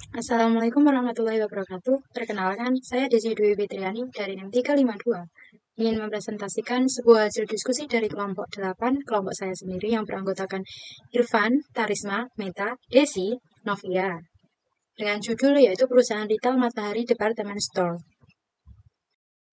Assalamualaikum warahmatullahi wabarakatuh. Perkenalkan, saya Desi Dwi Fitriani dari NIM 352. Ingin mempresentasikan sebuah hasil diskusi dari kelompok 8, kelompok saya sendiri yang beranggotakan Irfan, Tarisma, Meta, Desi, Novia. Dengan judul yaitu Perusahaan Retail Matahari Department Store.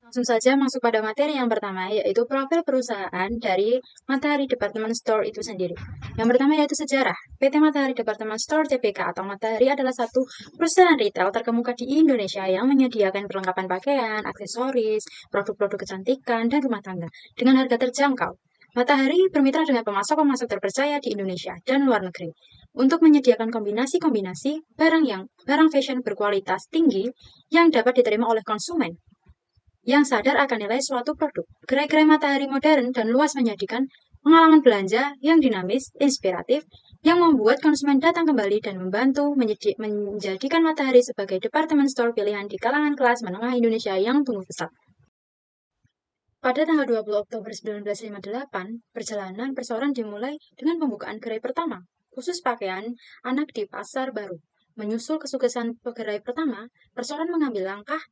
Langsung saja masuk pada materi yang pertama, yaitu profil perusahaan dari Matahari Department Store itu sendiri. Yang pertama yaitu sejarah. PT Matahari Department Store (TPK) atau Matahari adalah satu perusahaan retail terkemuka di Indonesia yang menyediakan perlengkapan pakaian, aksesoris, produk-produk kecantikan, dan rumah tangga dengan harga terjangkau. Matahari bermitra dengan pemasok-pemasok terpercaya di Indonesia dan luar negeri untuk menyediakan kombinasi-kombinasi barang fashion berkualitas tinggi yang dapat diterima oleh konsumen yang sadar akan nilai suatu produk. Gerai-gerai Matahari modern dan luas menyajikan pengalaman belanja yang dinamis, inspiratif, yang membuat konsumen datang kembali dan membantu menjadikan Matahari sebagai department store pilihan di kalangan kelas menengah Indonesia yang tumbuh pesat. Pada tanggal 20 Oktober 1958, perjalanan perseorangan dimulai dengan pembukaan gerai pertama, khusus pakaian anak di Pasar Baru. Menyusul kesuksesan gerai pertama, perseorangan mengambil langkah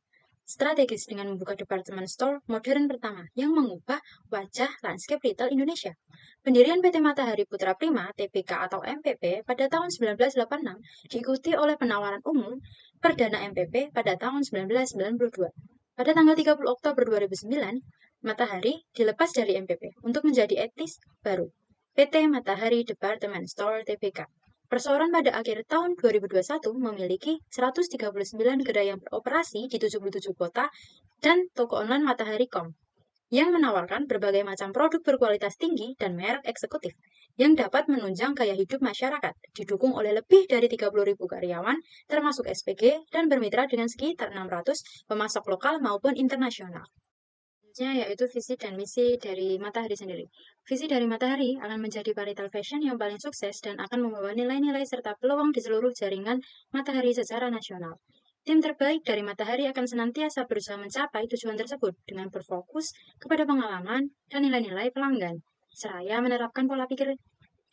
strategis dengan membuka department store modern pertama yang mengubah wajah landscape retail Indonesia. Pendirian PT Matahari Putra Prima (TPK) atau MPP pada tahun 1986 diikuti oleh penawaran umum perdana MPP pada tahun 1992. Pada tanggal 30 Oktober 2009, Matahari dilepas dari MPP untuk menjadi etis baru, PT Matahari Department Store (TPK). Perseorangan pada akhir tahun 2021 memiliki 139 gerai yang beroperasi di 77 kota dan toko online Matahari.com yang menawarkan berbagai macam produk berkualitas tinggi dan merek eksekutif yang dapat menunjang gaya hidup masyarakat, didukung oleh lebih dari 30.000 karyawan, termasuk SPG, dan bermitra dengan sekitar 600 pemasok lokal maupun internasional. Yaitu visi dan misi dari Matahari sendiri. Visi dari Matahari akan menjadi parital fashion yang paling sukses dan akan membawa nilai-nilai serta peluang di seluruh jaringan Matahari secara nasional. Tim terbaik dari Matahari akan senantiasa berusaha mencapai tujuan tersebut dengan berfokus kepada pengalaman dan nilai-nilai pelanggan, seraya menerapkan pola pikir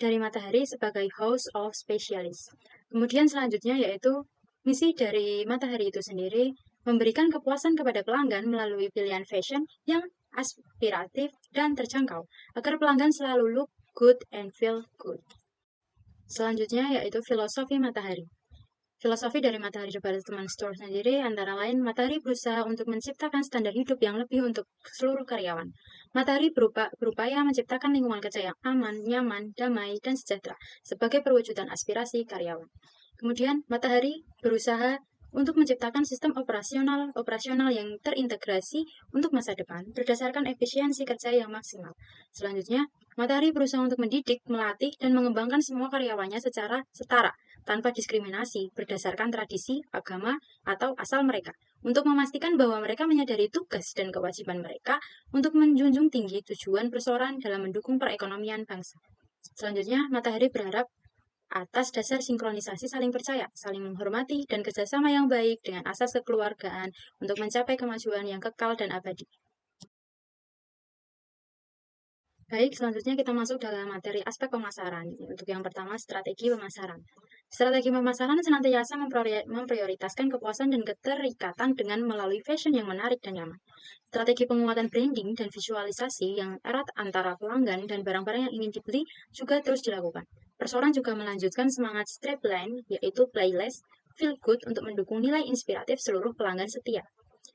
dari Matahari sebagai house of specialist. Kemudian selanjutnya yaitu misi dari Matahari itu sendiri memberikan kepuasan kepada pelanggan melalui pilihan fashion yang aspiratif dan terjangkau, agar pelanggan selalu look good and feel good. Selanjutnya yaitu filosofi Matahari. Filosofi dari Matahari Department Store sendiri antara lain Matahari berusaha untuk menciptakan standar hidup yang lebih untuk seluruh karyawan. Matahari berupaya menciptakan lingkungan kerja yang aman, nyaman, damai, dan sejahtera sebagai perwujudan aspirasi karyawan. Kemudian Matahari berusaha untuk menciptakan sistem operasional yang terintegrasi untuk masa depan berdasarkan efisiensi kerja yang maksimal. Selanjutnya, Matahari berusaha untuk mendidik, melatih, dan mengembangkan semua karyawannya secara setara, tanpa diskriminasi berdasarkan tradisi, agama, atau asal mereka, untuk memastikan bahwa mereka menyadari tugas dan kewajiban mereka untuk menjunjung tinggi tujuan perseorangan dalam mendukung perekonomian bangsa. Selanjutnya, Matahari berharap atas dasar sinkronisasi saling percaya, saling menghormati, dan kerjasama yang baik dengan asas kekeluargaan untuk mencapai kemajuan yang kekal dan abadi. Baik, selanjutnya kita masuk dalam materi aspek pemasaran. Untuk yang pertama, strategi pemasaran. Strategi pemasaran senantiasa memprioritaskan kepuasan dan keterikatan dengan melalui fashion yang menarik dan nyaman. Strategi penguatan branding dan visualisasi yang erat antara pelanggan dan barang-barang yang ingin dibeli juga terus dilakukan. Perseorangan juga melanjutkan semangat strapline, yaitu playlist, feel good untuk mendukung nilai inspiratif seluruh pelanggan setia.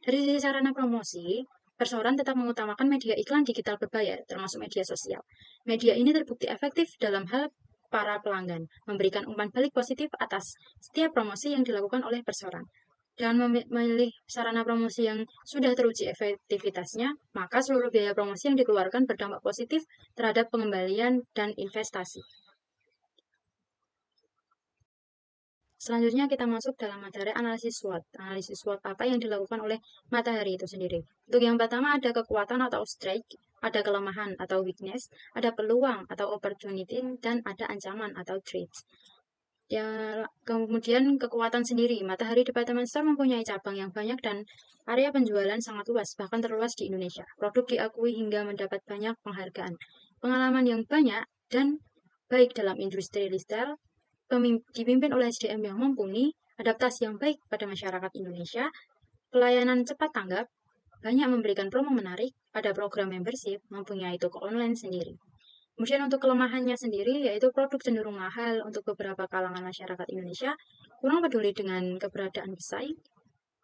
Dari sisi sarana promosi, perseorangan tetap mengutamakan media iklan digital berbayar, termasuk media sosial. Media ini terbukti efektif dalam hal para pelanggan, memberikan umpan balik positif atas setiap promosi yang dilakukan oleh perseorangan. Dengan memilih sarana promosi yang sudah teruji efektivitasnya, maka seluruh biaya promosi yang dikeluarkan berdampak positif terhadap pengembalian dan investasi. Selanjutnya kita masuk dalam materi analisis SWOT. Analisis SWOT apa yang dilakukan oleh Matahari itu sendiri. Untuk yang pertama ada kekuatan atau strength, ada kelemahan atau weakness, ada peluang atau opportunity, dan ada ancaman atau threats. Ya, kemudian kekuatan sendiri. Matahari Department Store mempunyai cabang yang banyak dan area penjualan sangat luas, bahkan terluas di Indonesia. Produk diakui hingga mendapat banyak penghargaan. Pengalaman yang banyak dan baik dalam industri retail, dipimpin oleh SDM yang mumpuni, adaptasi yang baik pada masyarakat Indonesia, pelayanan cepat tanggap, banyak memberikan promo menarik, ada program membership, mempunyai toko online sendiri. Kemudian untuk kelemahannya sendiri, yaitu produk cenderung mahal untuk beberapa kalangan masyarakat Indonesia, kurang peduli dengan keberadaan pesaing,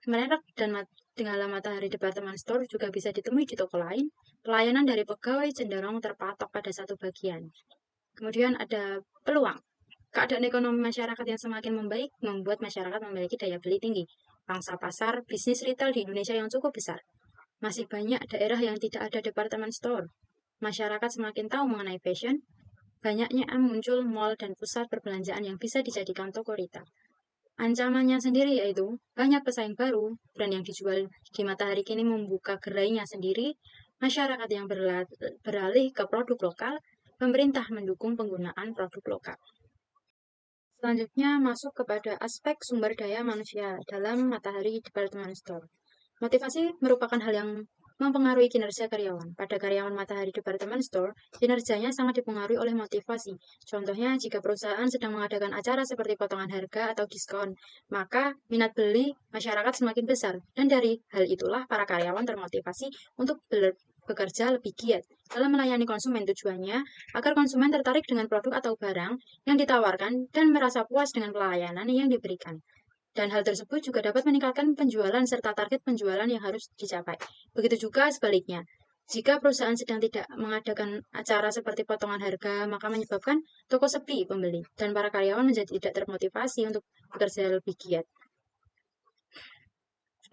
merek dan dengan Matahari Department Store juga bisa ditemui di toko lain, pelayanan dari pegawai cenderung terpatok pada satu bagian. Kemudian ada peluang. Keadaan ekonomi masyarakat yang semakin membaik membuat masyarakat memiliki daya beli tinggi. Pangsa pasar bisnis retail di Indonesia yang cukup besar. Masih banyak daerah yang tidak ada department store. Masyarakat semakin tahu mengenai fashion, banyaknya muncul mall dan pusat perbelanjaan yang bisa dijadikan toko retail. Ancamannya sendiri yaitu banyak pesaing baru, brand yang dijual di Matahari kini membuka gerainya sendiri, masyarakat yang beralih ke produk lokal, pemerintah mendukung penggunaan produk lokal. Selanjutnya masuk kepada aspek sumber daya manusia dalam Matahari Department Store. Motivasi merupakan hal yang mempengaruhi kinerja karyawan. Pada karyawan Matahari Department Store, kinerjanya sangat dipengaruhi oleh motivasi. Contohnya, jika perusahaan sedang mengadakan acara seperti potongan harga atau diskon, maka minat beli masyarakat semakin besar. Dan dari hal itulah para karyawan termotivasi untuk bekerja lebih giat dalam melayani konsumen. Tujuannya agar konsumen tertarik dengan produk atau barang yang ditawarkan dan merasa puas dengan pelayanan yang diberikan. Dan hal tersebut juga dapat meningkatkan penjualan serta target penjualan yang harus dicapai. Begitu juga sebaliknya. Jika perusahaan sedang tidak mengadakan acara seperti potongan harga, maka menyebabkan toko sepi pembeli dan para karyawan menjadi tidak termotivasi untuk bekerja lebih giat.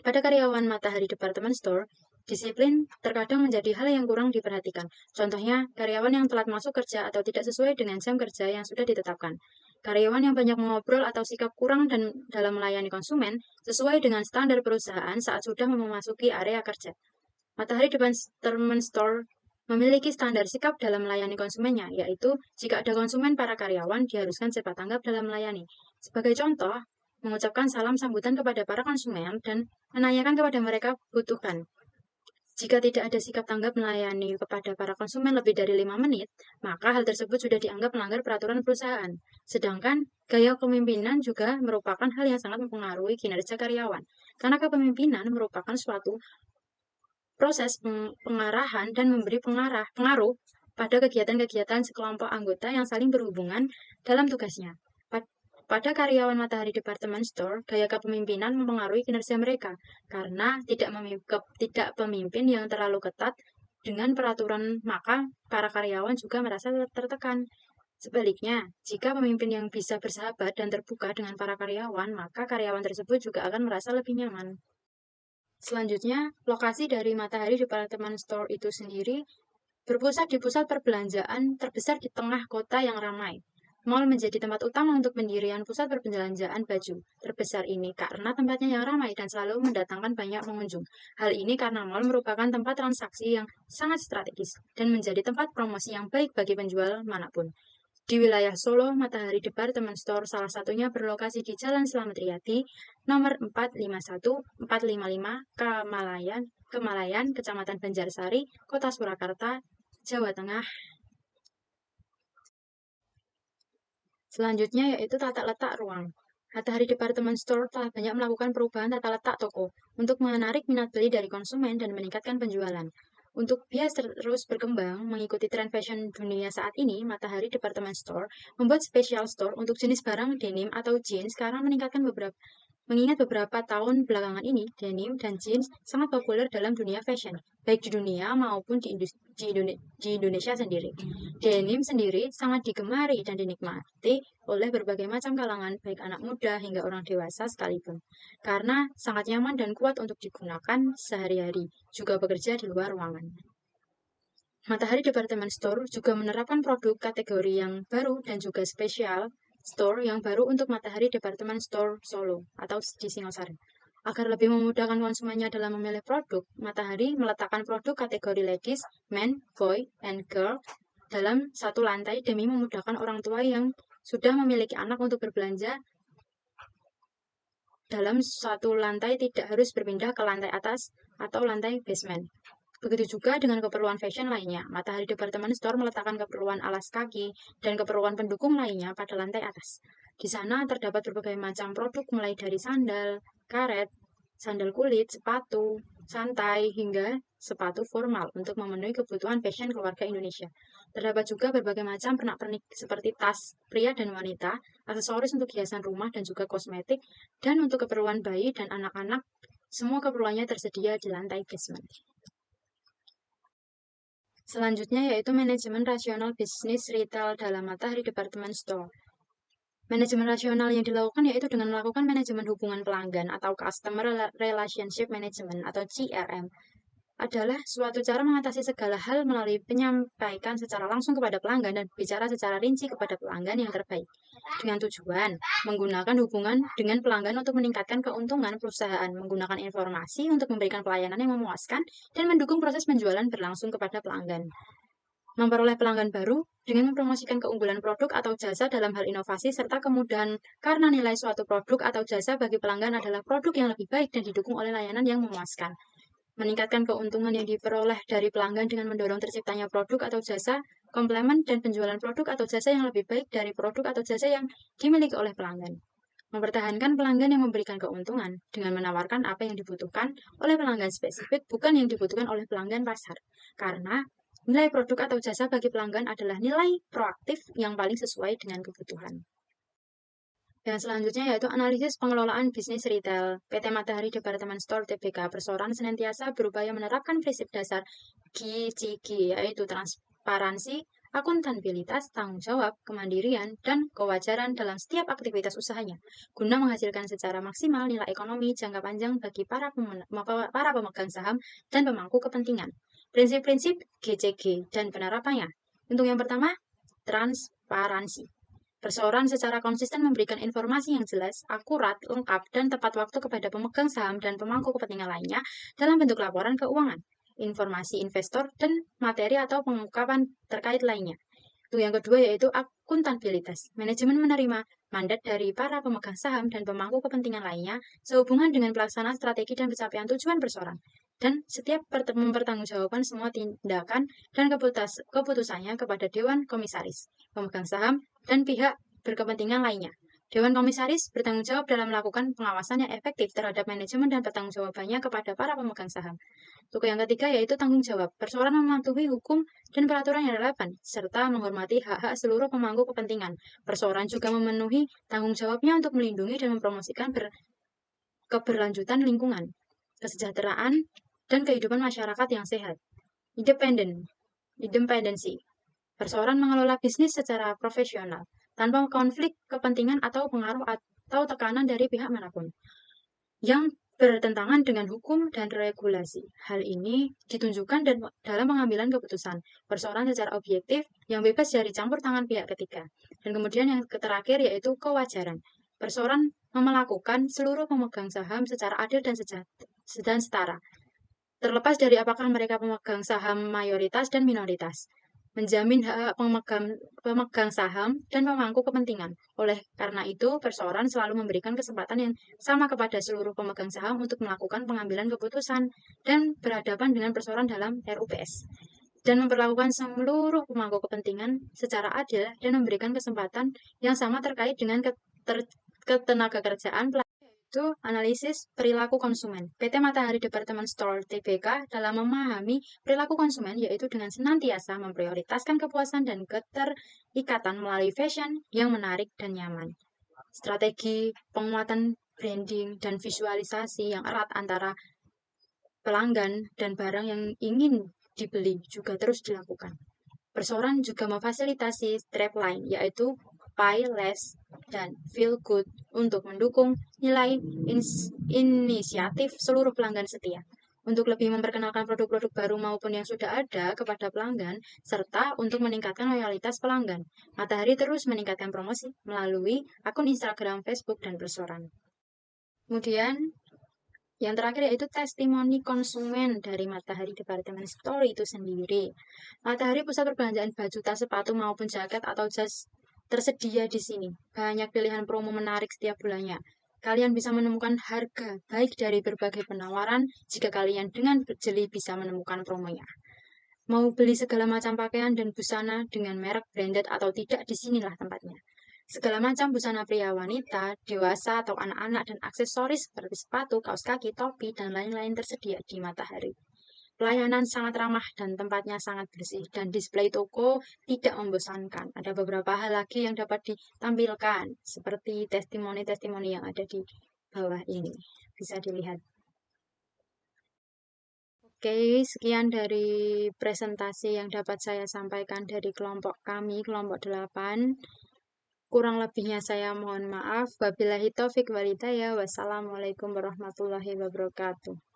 Pada karyawan Matahari Department Store, disiplin terkadang menjadi hal yang kurang diperhatikan. Contohnya, karyawan yang telat masuk kerja atau tidak sesuai dengan jam kerja yang sudah ditetapkan. Karyawan yang banyak mengobrol atau sikap kurang dan dalam melayani konsumen sesuai dengan standar perusahaan saat sudah memasuki area kerja. Matahari Department Store memiliki standar sikap dalam melayani konsumennya, yaitu jika ada konsumen, para karyawan diharuskan cepat tanggap dalam melayani. Sebagai contoh, mengucapkan salam sambutan kepada para konsumen dan menanyakan kepada mereka butuhkan. Jika tidak ada sikap tanggap melayani kepada para konsumen lebih dari 5 menit, maka hal tersebut sudah dianggap melanggar peraturan perusahaan. Sedangkan gaya kepemimpinan juga merupakan hal yang sangat mempengaruhi kinerja karyawan. Karena kepemimpinan merupakan suatu proses pengarahan dan memberi pengaruh pada kegiatan-kegiatan sekelompok anggota yang saling berhubungan dalam tugasnya. Pada karyawan Matahari Department Store, gaya kepemimpinan mempengaruhi kinerja mereka karena tidak pemimpin yang terlalu ketat dengan peraturan, maka para karyawan juga merasa tertekan. Sebaliknya, jika pemimpin yang bisa bersahabat dan terbuka dengan para karyawan, maka karyawan tersebut juga akan merasa lebih nyaman. Selanjutnya, lokasi dari Matahari Department Store itu sendiri berpusat di pusat perbelanjaan terbesar di tengah kota yang ramai. Mall menjadi tempat utama untuk pendirian pusat perbelanjaan baju terbesar ini karena tempatnya yang ramai dan selalu mendatangkan banyak pengunjung. Hal ini karena mall merupakan tempat transaksi yang sangat strategis dan menjadi tempat promosi yang baik bagi penjual manapun. Di wilayah Solo, Matahari Department Store salah satunya berlokasi di Jalan Slamet Riyadi, nomor 451-455, Kemalayan, Kecamatan Banjarsari, Kota Surakarta, Jawa Tengah. Selanjutnya yaitu tata letak ruang. Matahari Department Store telah banyak melakukan perubahan tata letak toko untuk menarik minat beli dari konsumen dan meningkatkan penjualan. Untuk bias terus berkembang mengikuti tren fashion dunia saat ini, Matahari Department Store membuat special store untuk jenis barang denim atau jeans karena mengingat beberapa tahun belakangan ini, denim dan jeans sangat populer dalam dunia fashion, baik di dunia maupun di Indonesia sendiri. Denim sendiri sangat digemari dan dinikmati oleh berbagai macam kalangan, baik anak muda hingga orang dewasa sekalipun, karena sangat nyaman dan kuat untuk digunakan sehari-hari, juga bekerja di luar ruangan. Matahari Department Store juga menerapkan produk kategori yang baru dan juga spesial store yang baru untuk Matahari Department Store Solo atau di Singosari. Agar lebih memudahkan konsumennya dalam memilih produk, Matahari meletakkan produk kategori ladies, men, boy, and girl dalam satu lantai demi memudahkan orang tua yang sudah memiliki anak untuk berbelanja dalam satu lantai, tidak harus berpindah ke lantai atas atau lantai basement. Begitu juga dengan keperluan fashion lainnya. Matahari Department Store meletakkan keperluan alas kaki dan keperluan pendukung lainnya pada lantai atas. Di sana terdapat berbagai macam produk mulai dari sandal, karet, sandal kulit, sepatu, santai, hingga sepatu formal untuk memenuhi kebutuhan fashion keluarga Indonesia. Terdapat juga berbagai macam pernak-pernik seperti tas pria dan wanita, aksesoris untuk hiasan rumah dan juga kosmetik, dan untuk keperluan bayi dan anak-anak, semua keperluannya tersedia di lantai basement. Selanjutnya yaitu manajemen rasional bisnis retail dalam Matahari Department Store. Manajemen rasional yang dilakukan yaitu dengan melakukan manajemen hubungan pelanggan atau Customer Relationship Management atau CRM adalah suatu cara mengatasi segala hal melalui penyampaikan secara langsung kepada pelanggan dan bicara secara rinci kepada pelanggan yang terbaik. Dengan tujuan menggunakan hubungan dengan pelanggan untuk meningkatkan keuntungan perusahaan, menggunakan informasi untuk memberikan pelayanan yang memuaskan dan mendukung proses penjualan berlangsung kepada pelanggan. Memperoleh pelanggan baru dengan mempromosikan keunggulan produk atau jasa dalam hal inovasi serta kemudahan karena nilai suatu produk atau jasa bagi pelanggan adalah produk yang lebih baik dan didukung oleh layanan yang memuaskan. Meningkatkan keuntungan yang diperoleh dari pelanggan dengan mendorong terciptanya produk atau jasa, komplement dan penjualan produk atau jasa yang lebih baik dari produk atau jasa yang dimiliki oleh pelanggan. Mempertahankan pelanggan yang memberikan keuntungan dengan menawarkan apa yang dibutuhkan oleh pelanggan spesifik, bukan yang dibutuhkan oleh pelanggan pasar. Karena nilai produk atau jasa bagi pelanggan adalah nilai proaktif yang paling sesuai dengan kebutuhan. Dan selanjutnya yaitu analisis pengelolaan bisnis retail. PT Matahari Department Store Tbk Perseorangan senantiasa berupaya menerapkan prinsip dasar GCG, yaitu transparansi, akuntabilitas, tanggung jawab, kemandirian, dan kewajaran dalam setiap aktivitas usahanya, guna menghasilkan secara maksimal nilai ekonomi jangka panjang bagi para pemegang saham dan pemangku kepentingan. Prinsip-prinsip GCG dan penerapannya. Untuk yang pertama, transparansi. Perseorangan secara konsisten memberikan informasi yang jelas, akurat, lengkap, dan tepat waktu kepada pemegang saham dan pemangku kepentingan lainnya dalam bentuk laporan keuangan, informasi investor, dan materi atau pengungkapan terkait lainnya. Untuk yang kedua yaitu akuntabilitas. Manajemen menerima mandat dari para pemegang saham dan pemangku kepentingan lainnya sehubungan dengan pelaksanaan strategi dan pencapaian tujuan perseorangan. Dan setiap mempertanggungjawabkan semua tindakan dan keputusannya kepada Dewan Komisaris, pemegang saham, dan pihak berkepentingan lainnya. Dewan Komisaris bertanggung jawab dalam melakukan pengawasan yang efektif terhadap manajemen dan pertanggungjawabannya kepada para pemegang saham. Untuk yang ketiga yaitu tanggung jawab. Perseorangan mematuhi hukum dan peraturan yang relevan, serta menghormati hak-hak seluruh pemangku kepentingan. Perseorangan juga memenuhi tanggung jawabnya untuk melindungi dan mempromosikan keberlanjutan lingkungan, kesejahteraan, dan kehidupan masyarakat yang sehat. Independensi. Perseorangan mengelola bisnis secara profesional, tanpa konflik kepentingan atau pengaruh atau tekanan dari pihak manapun yang bertentangan dengan hukum dan regulasi. Hal ini ditunjukkan dalam pengambilan keputusan perseorangan secara objektif yang bebas dari campur tangan pihak ketiga. Dan kemudian yang terakhir yaitu kewajaran. Perseorangan melakukan seluruh pemegang saham secara adil dan setara, terlepas dari apakah mereka pemegang saham mayoritas dan minoritas, menjamin hak pemegang saham dan pemangku kepentingan. Oleh karena itu, perseorangan selalu memberikan kesempatan yang sama kepada seluruh pemegang saham untuk melakukan pengambilan keputusan dan berhadapan dengan perseorangan dalam RUPS, dan memperlakukan seluruh pemangku kepentingan secara adil dan memberikan kesempatan yang sama terkait dengan ketenaga kerjaan itu analisis perilaku konsumen. PT Matahari Department Store Tbk dalam memahami perilaku konsumen yaitu dengan senantiasa memprioritaskan kepuasan dan keterikatan melalui fashion yang menarik dan nyaman. Strategi penguatan branding dan visualisasi yang erat antara pelanggan dan barang yang ingin dibeli juga terus dilakukan. Perseorangan juga memfasilitasi strapline yaitu Buy Less dan Feel Good untuk mendukung nilai inisiatif seluruh pelanggan setia, untuk lebih memperkenalkan produk-produk baru maupun yang sudah ada kepada pelanggan, serta untuk meningkatkan loyalitas pelanggan. Matahari terus meningkatkan promosi melalui akun Instagram, Facebook, dan Perseorangan. Kemudian yang terakhir yaitu testimoni konsumen dari Matahari Department Store itu sendiri. Matahari pusat perbelanjaan baju, tas, sepatu maupun jaket atau jas tersedia di sini. Banyak pilihan promo menarik setiap bulannya. Kalian bisa menemukan harga baik dari berbagai penawaran jika kalian dengan jeli bisa menemukan promonya. Mau beli segala macam pakaian dan busana dengan merek branded atau tidak, disinilah tempatnya. Segala macam busana pria wanita, dewasa atau anak-anak dan aksesoris seperti sepatu, kaos kaki, topi, dan lain-lain tersedia di Matahari. Pelayanan sangat ramah dan tempatnya sangat bersih dan display toko tidak membosankan. Ada beberapa hal lagi yang dapat ditampilkan seperti testimoni-testimoni yang ada di bawah ini. Bisa dilihat. Oke, sekian dari presentasi yang dapat saya sampaikan dari kelompok kami, kelompok 8. Kurang lebihnya saya mohon maaf. Wabillahi taufik walhidayah. Wassalamualaikum warahmatullahi wabarakatuh.